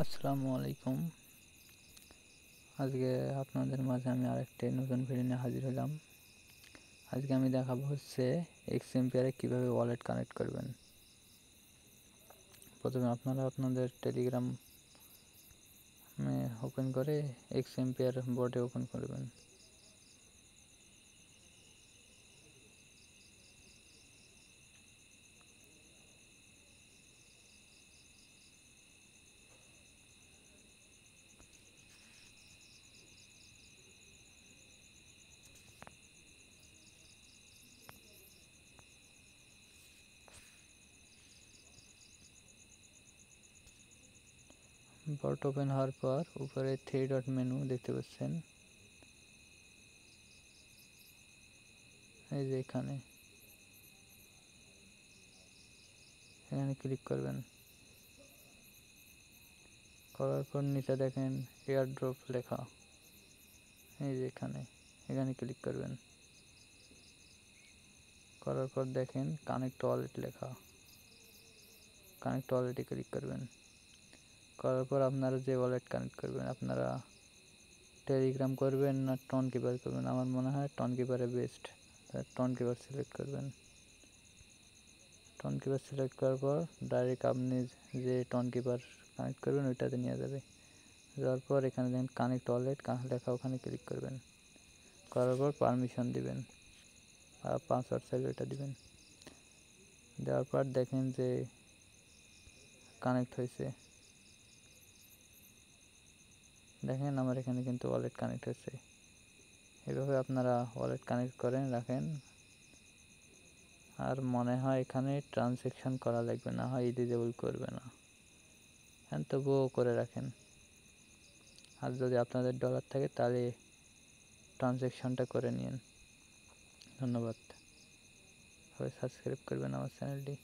আসসালামু আলাইকুম। আজকে আপনাদের মাঝে আমি আরেকটি নতুন ভিডিও নিয়ে হাজির হলাম। আজকে আমি দেখাবো এক্সএমপিআরে কীভাবে ওয়ালেট কানেক্ট করবেন। প্রথমে আপনারা আপনাদের টেলিগ্রাম ওপেন করে এক্সএমপিআর বোর্ডে ওপেন করবেন। বোর্ড ওপেন হওয়ার পর উপরে 3 ডট মেনু দেখতে পাচ্ছেন, এই যে এখানে ক্লিক করবেন। করার পর নিচে দেখেন এয়ারড্রপ লেখা, এই যে এখানে ক্লিক করবেন। করার পর দেখেন কানেক্ট ওয়ালেট লেখা, কানেক্ট ওয়ালেটে ক্লিক করবেন। করার পর আপনারা যে ওয়ালেট কানেক্ট করবেন, আপনারা টেলিগ্রাম করবেন না টন কিপার করবেন। আমার মনে হয় টন কিপারে বেস্ট, টন কিপার সিলেক্ট করবেন। টন কিপার সিলেক্ট করার পর ডাইরেক্ট আপনি যে টন কিপার কানেক্ট করবেন ওইটাতে নিয়ে যাওয়ার পর এখানে দেখেন কানেক্ট ওয়ালেট লেখা, ওখানে ক্লিক করবেন। করার পর পারমিশন দিবেন আর পাসওয়ার্ড চাইলে ওইটা দিবেন। দেওয়ার পর দেখেন যে কানেক্ট হয়েছে, দেখেন আমার এখানে কিন্তু ওয়ালেট কানেক্ট হয়েছে। এভাবে আপনারা ওয়ালেট কানেক্ট করেন রাখেন। আর মনে হয় এখানে ট্রানজ্যাকশন করা লাগবে না, হয় এলিজিবল করবে না, হ্যাঁ তবুও করে রাখেন। আর যদি আপনাদের ডলার থাকে তাহলে ট্রানজ্যাকশনটা করে নিন। ধন্যবাদ। সবাই সাবস্ক্রাইব করবেন আমার চ্যানেলটি।